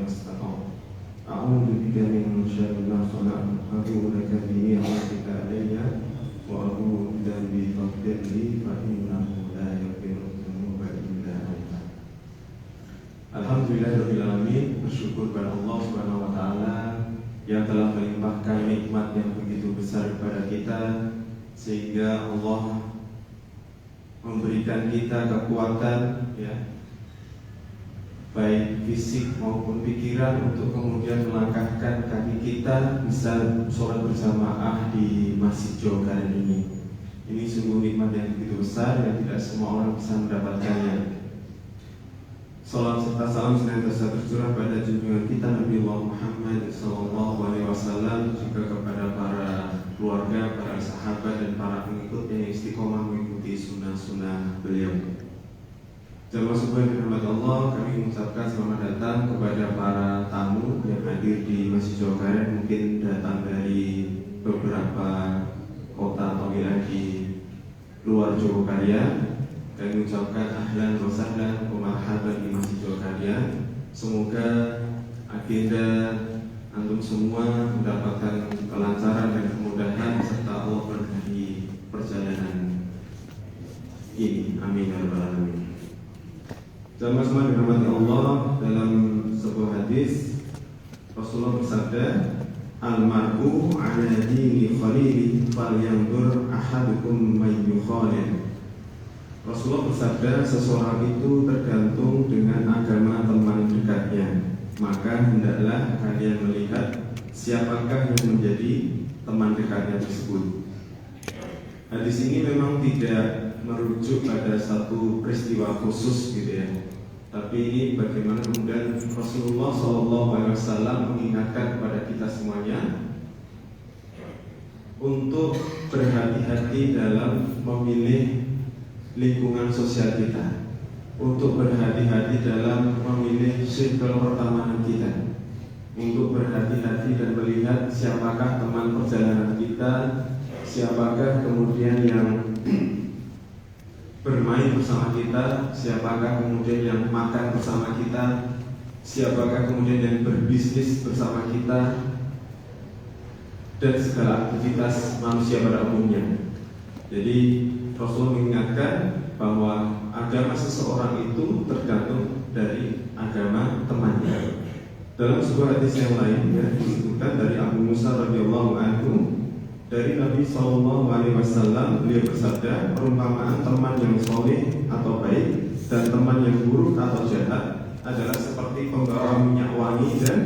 استطعت أعوذ بك من شر ما صنعت أبوء لك بنعمتك علي وأبوء بذنبي فاغفر لي فإنه لا يغفر الذنوب إلا أنت. Alhamdulillahirabbil alamin, bersyukur kepada Allah Subhanahu wa taala yang telah melimpahkan nikmat yang begitu besar kepada kita sehingga Allah memberikan kita kekuatan baik fisik maupun pikiran untuk kemudian melangkahkan kaki kita bisa sholat berjamaah di Masjid Jawa Karen ini. Ini sungguh nikmat yang begitu besar yang tidak semua orang bisa mendapatkannya. Salam serta salam senantiasa tercurah pada junjungan kita Nabi Muhammad SAW, juga kepada para keluarga, para sahabat dan para pengikut yang istiqomah mengikuti sunnah-sunnah beliau. Jamaah subuh yang dirahmati Allah, kami mengucapkan selamat datang kepada para tamu yang hadir di Masjid Jawa Karen, mungkin datang dari beberapa kota atau wilayah di luar Jawa Karya. Kami mengucapkan ahlan wa sahlan wa marhaban di Masjid Jawa Karya. Semoga agenda antum semua mendapatkan kelancaran dan kemudahan serta Allah berkahi perjalanan ini. Amin ya rabbal alamin. Jamaah semua dirahmati Allah, dalam sebuah hadis Rasulullah bersabda, "Al-mar'u 'ala dini khalili falyanzur ahadukum man yukhalil." Rasulullah bersabda, seseorang itu tergantung dengan agama teman dekatnya. Maka hendaklah kalian melihat siapakah yang menjadi teman dekatnya tersebut. Hadis ini memang tidak merujuk pada satu peristiwa khusus gitu ya. Tapi ini bagaimana kemudian Rasulullah SAW mengingatkan kepada kita semuanya untuk berhati-hati dalam memilih lingkungan sosial kita, untuk berhati-hati dalam memilih circle pertemanan kita, untuk berhati-hati dan melihat siapakah teman perjalanan kita, siapakah kemudian yang bermain bersama kita, siapakah kemudian yang makan bersama kita, siapakah kemudian yang berbisnis bersama kita, dan segala aktivitas manusia pada umumnya. Jadi Rasulullah mengingatkan bahwa agama seseorang itu tergantung dari agama temannya. Dalam sebuah hadis yang lain disebutkan dari Abu Musa radhiyallahu anhu, dari Nabi SAW, beliau bersabda, perumpamaan teman yang soleh atau baik dan teman yang buruk atau jahat adalah seperti pembawa minyak wangi dan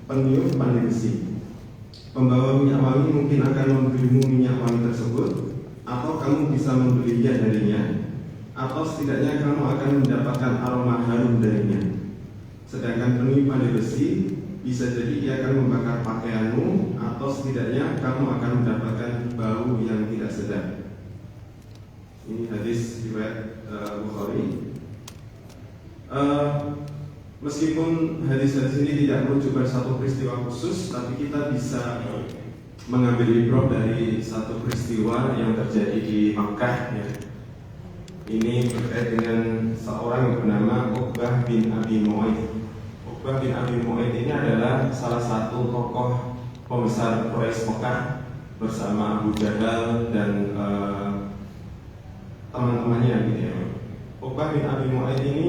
peniup pandai besi. Pembawa minyak wangi mungkin akan memberimu minyak wangi tersebut, atau kamu bisa membelinya darinya, atau setidaknya kamu akan mendapatkan aroma harum darinya. Sedangkan peniup pandai besi bisa jadi ia akan membakar pakaianmu, atau setidaknya kamu akan mendapatkan bau yang tidak sedap. Ini hadis riwayat Bukhari. Meskipun hadis-hadis ini tidak merujuk pada satu peristiwa khusus, tapi kita bisa mengambil ibrah dari satu peristiwa yang terjadi di Makkah ya. Ini terkait dengan seorang yang bernama Uqbah bin Abi Mu'ayth. Uqbah bin Abi Mu'ayth ini adalah salah satu tokoh pembesar Quraisy Makkah bersama Abu Jahal dan teman-temannya gitu ya. Uqbah bin Abi Mu'ayth ini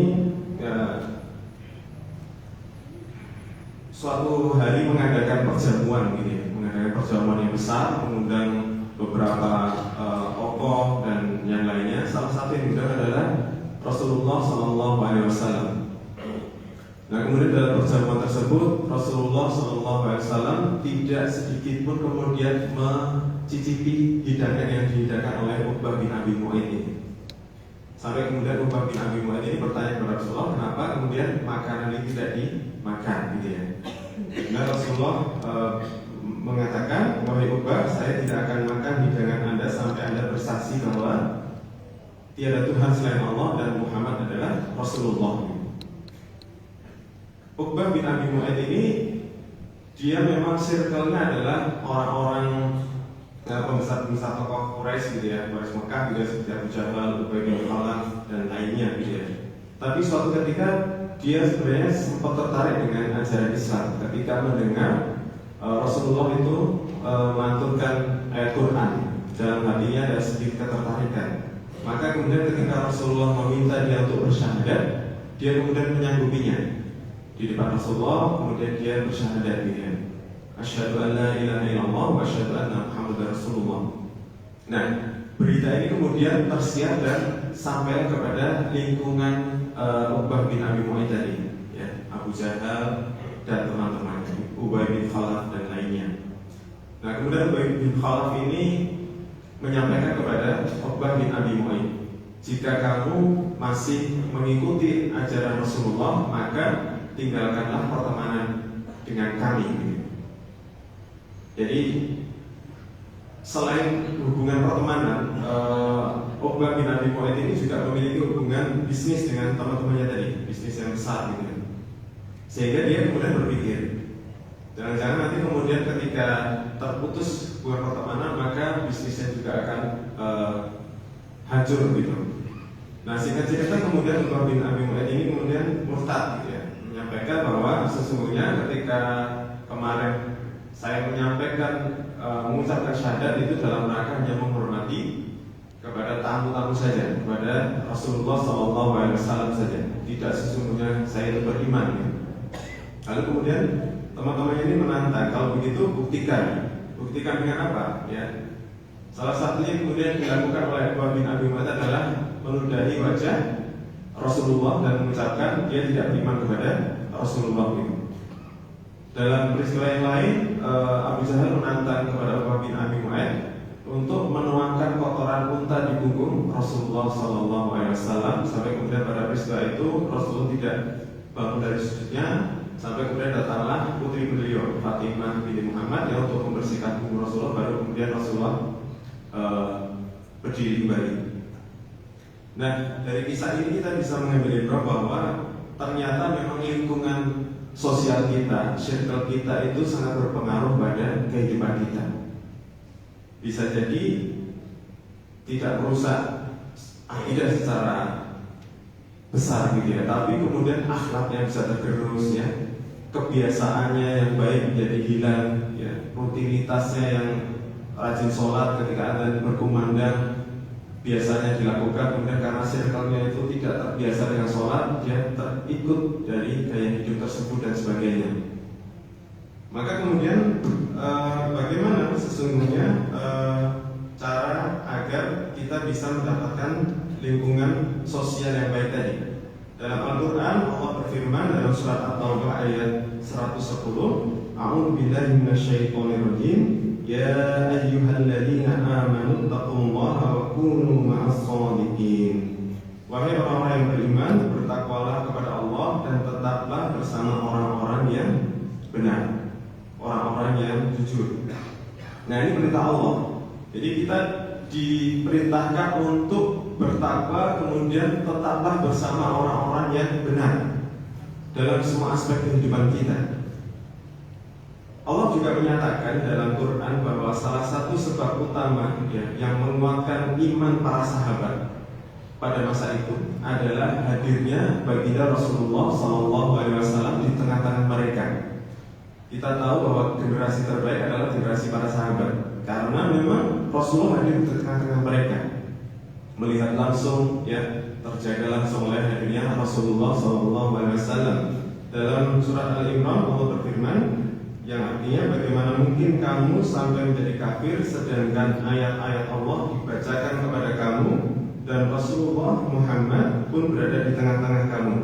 suatu hari mengadakan perjamuan gitu ya. Perjamuan yang besar, mengundang beberapa tokoh dan yang lainnya. Salah satu yang diundang adalah Rasulullah SAW. Nah, kemudian dalam perjamuan tersebut Rasulullah SAW tidak sedikit pun kemudian mencicipi hidangan yang dihidangkan oleh Uqbah bin Abi Mu'ayth ini. Sampai kemudian Uqbah bin Abi Mu'ayth ini bertanya kepada Rasulullah, kenapa kemudian makanan ini tidak dimakan gitu ya. Nah, Rasulullah mengatakan, wahai Uqbah, saya tidak akan makan hidangan Anda sampai Anda bersaksi bahwa tiada Tuhan selain Allah dan Muhammad adalah Rasulullah. Uqbah bin Abi Mu'ayth ini dia memang circle-nya adalah orang-orang pembesar-pembesar tokoh Quraisy gitu ya, Quraisy Mekah gitu ya, seperti Abu Jahal, Ubay bin Khalaf dan lainnya gitu ya. Tapi suatu ketika dia sebenarnya sempat tertarik dengan ajaran Islam ketika mendengar Rasulullah itu melantunkan ayat Quran. Dalam hatinya ada sedikit ketertarikan. Maka kemudian ketika Rasulullah meminta dia untuk bersyahadat, dia kemudian menyanggupinya di depan Rasulullah. Kemudian dia bersyahadat dengan asyhadu an la ilaha illallah wa asyhadu anna Muhammadar Rasulullah. Nah, berita ini kemudian tersiar dan sampai kepada lingkungan Uqbah bin Abi Mu'ayth tadi, ya, Abu Jahal dan teman-teman, Ubay bin Khalaf dan lainnya. Nah, kemudian Ubay bin Khalaf ini menyampaikan kepada Uqbah bin Abi Mu'ayth, jika kamu masih mengikuti ajaran Rasulullah, maka tinggalkanlah pertemanan dengan kami. Jadi selain hubungan pertemanan, Uqbah bin Abi Mu'ayth ini juga memiliki hubungan bisnis dengan teman-temannya tadi, bisnis yang besar gitu. Sehingga dia kemudian berpikir, jangan-jangan nanti kemudian ketika terputus hubungan pertemanan, maka bisnisnya juga akan hancur gitu. Nah, singkat cerita kemudian Uqbah bin Abi Mu'ayth ini kemudian murtad gitu ya, menyampaikan bahwa sesungguhnya ketika kemarin saya menyampaikan mengucapkan syahadat itu dalam rangka hanya menghormati kepada tamu-tamu saja, kepada Rasulullah SAW saja, tidak sesungguhnya saya itu beriman gitu. Lalu kemudian teman-teman ini menantang, kalau begitu buktikan dengan apa? Ya, salah satunya kemudian dilakukan oleh Uqbah bin Abi Mu'ayth adalah meludahi wajah Rasulullah dan mengucapkan dia tidak beriman kepada Rasulullah gitu. Dalam peristiwa yang lain, Abu Jahal menantang kepada Uqbah bin Abi Mu'ayth untuk menuangkan kotoran unta di punggung Rasulullah SAW, sampai kemudian pada peristiwa itu Rasulullah tidak bangun dari sujudnya, sampai kemudian datanglah putri beliau Fatimah binti Muhammad yang untuk membersihkan punggung Rasulullah, baru kemudian Rasulullah berdiri kembali. Nah, dari kisah ini kita bisa mengambil ibrah bahwa ternyata memang lingkungan sosial kita, circle kita itu sangat berpengaruh pada kehidupan kita. Bisa jadi tidak merusak akidah secara besar gitu ya, tapi kemudian akhlaknya bisa tergerus ya, kebiasaannya yang baik menjadi hilang ya, rutinitasnya yang rajin sholat ketika adzan berkumandang biasanya dilakukan, kemudian karena circle-nya itu tidak terbiasa dengan sholat, dia terikut dari gaya hidup tersebut dan sebagainya. Maka kemudian bagaimana sesungguhnya cara agar kita bisa mendapatkan lingkungan sosial yang baik tadi? Dalam Al-Quran Allah berfirman dalam surat At-Taubah ayat 110, A'udzu billahi minasyaitonir rajim. Ya ayyuhalladzina amanu taqullaha wa kunu ma'as shadiqin. Wahai orang-orang yang beriman, bertakwalah kepada Allah dan tetaplah bersama orang-orang yang benar, orang-orang yang jujur. Nah, ini perintah Allah. Jadi kita diperintahkan untuk bertakwa, kemudian tetaplah bersama orang-orang yang benar dalam semua aspek kehidupan kita. Allah juga menyatakan dalam Quran bahwa salah satu sebab utama ya, yang menguatkan iman para sahabat pada masa itu adalah hadirnya baginda Rasulullah SAW di tengah-tengah mereka. Kita tahu bahwa generasi terbaik adalah generasi para sahabat, karena memang Rasulullah hadir di tengah-tengah mereka, melihat langsung ya, terjaga langsung oleh hadirnya Rasulullah SAW. Dalam surat Al-Imran Allah berfirman, yang artinya bagaimana mungkin kamu sampai menjadi kafir sedangkan ayat-ayat Allah dibacakan kepada kamu dan Rasulullah Muhammad pun berada di tengah-tengah kamu.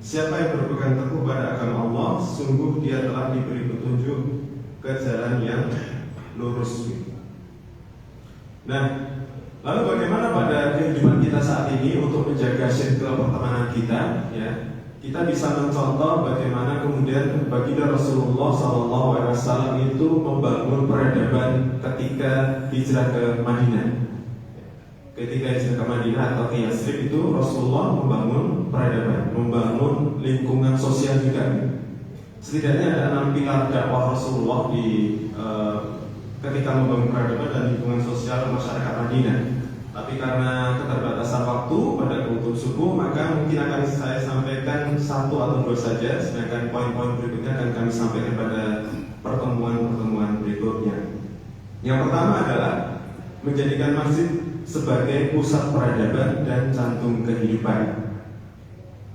Siapa yang berpegang teguh pada agama Allah, sungguh dia telah diberi petunjuk ke jalan yang lurus. Nah, lalu bagaimana pada kehidupan kita saat ini untuk menjaga circle pertemanan kita ya? Kita bisa mencontoh bagaimana kemudian baginda Rasulullah SAW itu membangun peradaban ketika hijrah ke Madinah. Ketika hijrah ke Madinah atau ke Yathrib itu Rasulullah membangun peradaban, membangun lingkungan sosial juga. Setidaknya ada 6 pilar dakwah Rasulullah di ketika membangun peradaban dan lingkungan sosial masyarakat Madinah. Tapi karena keterbatasan waktu pada kebetulan untuk subuh, maka mungkin akan saya sampaikan satu atau dua saja, sedangkan poin-poin berikutnya akan kami sampaikan pada pertemuan-pertemuan berikutnya. Yang pertama adalah menjadikan masjid sebagai pusat peradaban dan jantung kehidupan.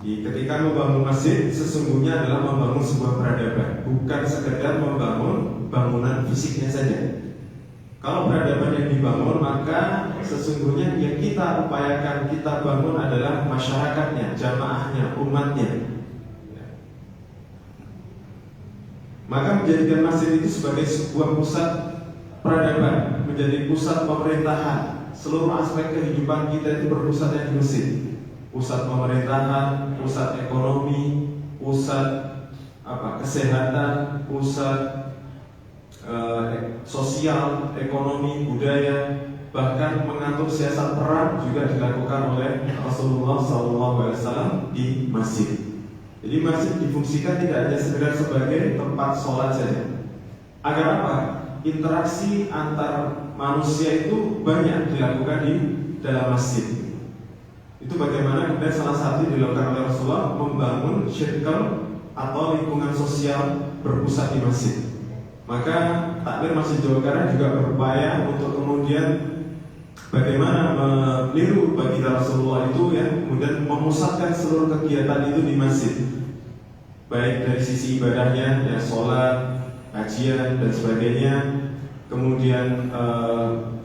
Jadi, ketika membangun masjid, sesungguhnya adalah membangun sebuah peradaban, bukan sekedar membangun bangunan fisiknya saja. Kalau peradaban yang dibangun, maka sesungguhnya yang kita upayakan, kita bangun adalah masyarakatnya, jamaahnya, umatnya. Maka menjadikan masjid itu sebagai sebuah pusat peradaban, menjadi pusat pemerintahan. Seluruh aspek kehidupan kita itu berpusatnya di masjid. Pusat pemerintahan, pusat ekonomi, pusat kesehatan, pusat sosial, ekonomi, budaya, bahkan mengatur siasat perang juga dilakukan oleh Rasulullah SAW di masjid. Jadi masjid difungsikan tidak hanya sekedar sebagai tempat sholat saja. Agar apa? Interaksi antar manusia itu banyak dilakukan di dalam masjid. Itu bagaimana kemudian salah satu dilakukan oleh Rasulullah, membangun circle atau lingkungan sosial berpusat di masjid. Maka takmir Masjid Jawa Barat juga berupaya untuk kemudian bagaimana meniru baginda Rasulullah itu, ya, kemudian memusatkan seluruh kegiatan itu di masjid, baik dari sisi ibadahnya, ya, sholat, kajian dan sebagainya. Kemudian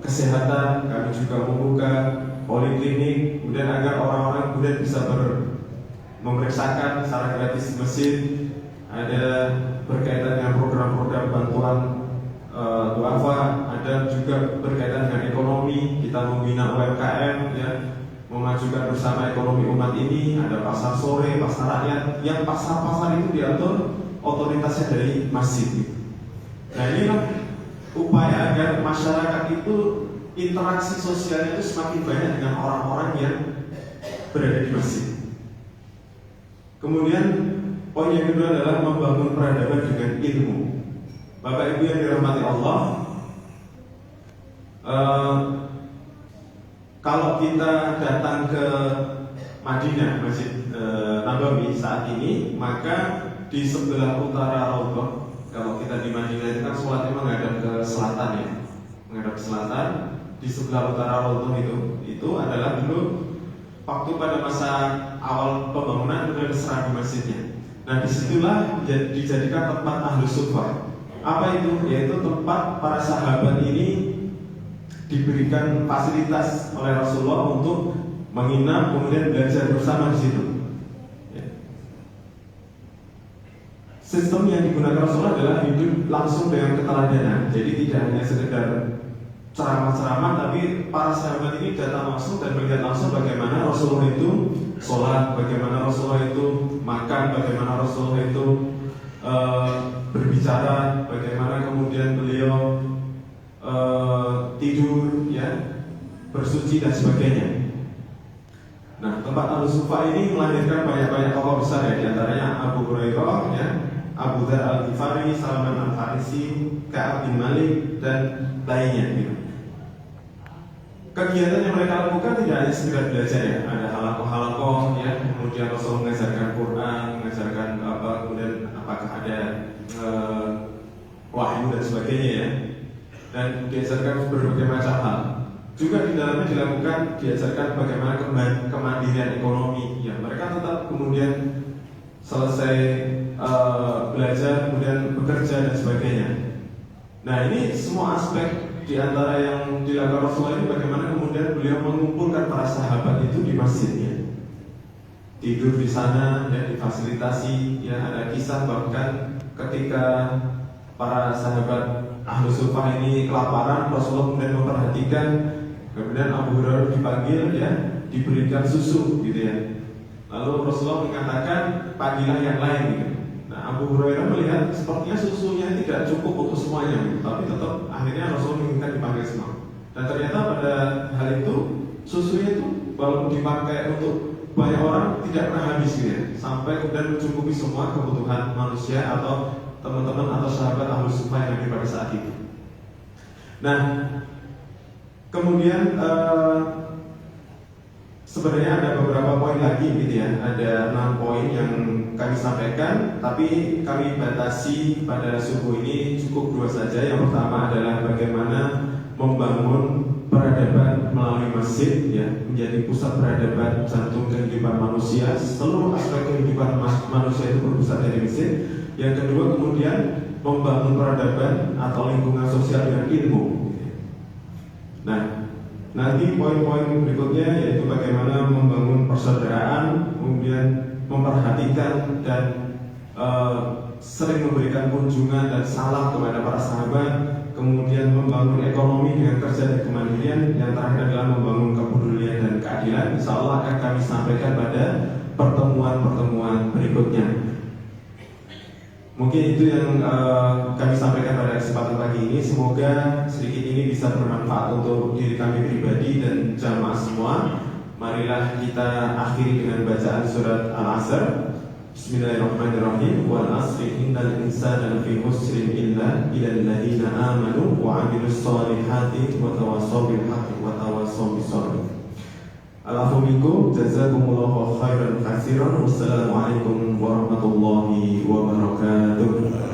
kesehatan, kami juga membuka poliklinik, kemudian agar orang-orang kemudian bisa memeriksakan secara gratis di masjid. Ada berkaitan dengan program-program bantuan duafa, ada juga berkaitan dengan ekonomi. Kita membina UMKM, ya, memajukan bersama ekonomi umat ini. Ada pasar sore, pasar rakyat, yang pasar-pasar itu diatur otoritasnya dari masjid. Nah, inilah upaya agar masyarakat itu interaksi sosialnya itu semakin banyak dengan orang-orang yang berada di masjid. Kemudian poin yang kedua adalah membangun peradaban dengan ilmu. Bapak Ibu yang dirahmati Allah, kalau kita datang ke Madinah, Masjid Nabawi saat ini, maka di sebelah utara Raudhah, kalau kita di Madinah itu kan sholatnya menghadap ke selatan, ya, menghadap ke selatan. Di sebelah utara Raudhah itu adalah dulu waktu pada masa awal pembangunan itu ada serambi masjidnya. Nah, disitulah dijadikan tempat ahlu suffah. Apa itu? Yaitu tempat para sahabat ini diberikan fasilitas oleh Rasulullah untuk menginap, kemudian belajar bersama di situ. Ya. Sistem yang digunakan Rasulullah adalah hidup langsung dengan keteladanan. Jadi tidak hanya sekedar ceramah-ceramah, tapi para sahabat ini datang langsung dan melihat langsung bagaimana Rasulullah itu sholat, bagaimana Rasulullah itu makan, bagaimana Rasulullah itu berbicara, bagaimana kemudian beliau tidur, ya, bersuci dan sebagainya. Nah, tempat Al-Sufa ini melahirkan banyak-banyak tokoh besar, ya, diantaranya Abu Hurairah, ya, Abu Dzar Al-Ghifari, Salman Al-Farisi, Ka'ab bin Malik dan lainnya, gitu. Kegiatan yang mereka lakukan tidak hanya sekedar belajar, ya, ada halakoh-halakoh, ya, kemudian Rasul mengajarkan Quran, mengajarkan kemudian apakah ada wahyu dan sebagainya, ya, dan diajarkan berbagai macam hal. Juga di dalamnya diajarkan bagaimana kemandirian ekonomi, ya, mereka tetap kemudian selesai belajar kemudian bekerja dan sebagainya. Nah, ini semua aspek di antara yang dilakukan Rasulullah ini bagaimana kemudian beliau mengumpulkan para sahabat itu di masjidnya, tidur di sana, ya, difasilitasi, ya, ada kisah bahkan ketika para sahabat Ahlu Suffah ini kelaparan, Rasulullah kemudian memperhatikan, kemudian Abu Hurairah dipanggil, ya, diberikan susu, gitu, ya. Lalu Rasulullah mengatakan pagilah yang lain, gitu. Nah, Abu Hurairah melihat sepertinya susunya tidak cukup untuk semuanya, gitu. Tapi tetap akhirnya Rasulullah menginginkan dipanggil semua. Dan ternyata pada hal itu susunya itu walaupun dipakai untuk banyak orang tidak pernah habis, gitu, ya, sampai kemudian mencukupi semua kebutuhan manusia atau teman-teman atau sahabat Ahlu Suffah yang ada pada saat itu. Nah, kemudian Sebenarnya ada beberapa poin lagi gitu ya, ada 6 poin yang kami sampaikan, tapi kami batasi pada subuh ini cukup 2 saja. Yang pertama adalah bagaimana membangun peradaban melalui masjid ya, menjadi pusat peradaban jantung kehidupan manusia. Seluruh aspek kehidupan manusia itu berpusat dari masjid. Yang kedua kemudian membangun peradaban atau lingkungan sosial dengan ilmu. Nah, nanti poin-poin berikutnya yaitu bagaimana membangun persaudaraan, kemudian memperhatikan dan sering memberikan kunjungan dan salam kepada para sahabat, kemudian membangun ekonomi dengan kerja dan kemandirian, yang terakhir adalah membangun kepedulian dan keadilan. Insya Allah akan kami sampaikan pada pertemuan-pertemuan berikutnya. Mungkin itu yang kami sampaikan pada kesempatan pagi ini. Semoga sedikit ini bisa bermanfaat untuk diri kami pribadi dan jamaah semua. Marilah kita akhiri dengan bacaan surat Al-Asr. Bismillahirrahmanirrahim. Wal asri innal insana lafi khusrin illa illalladzina amanu wa 'amilus shalihati wa tawassaw bil haqqi wa tawassaw bis sabr. Alafu minkum jazakumullahu khairan katsiran. Wassalamualaikum warahmatullahi wabarakatuh.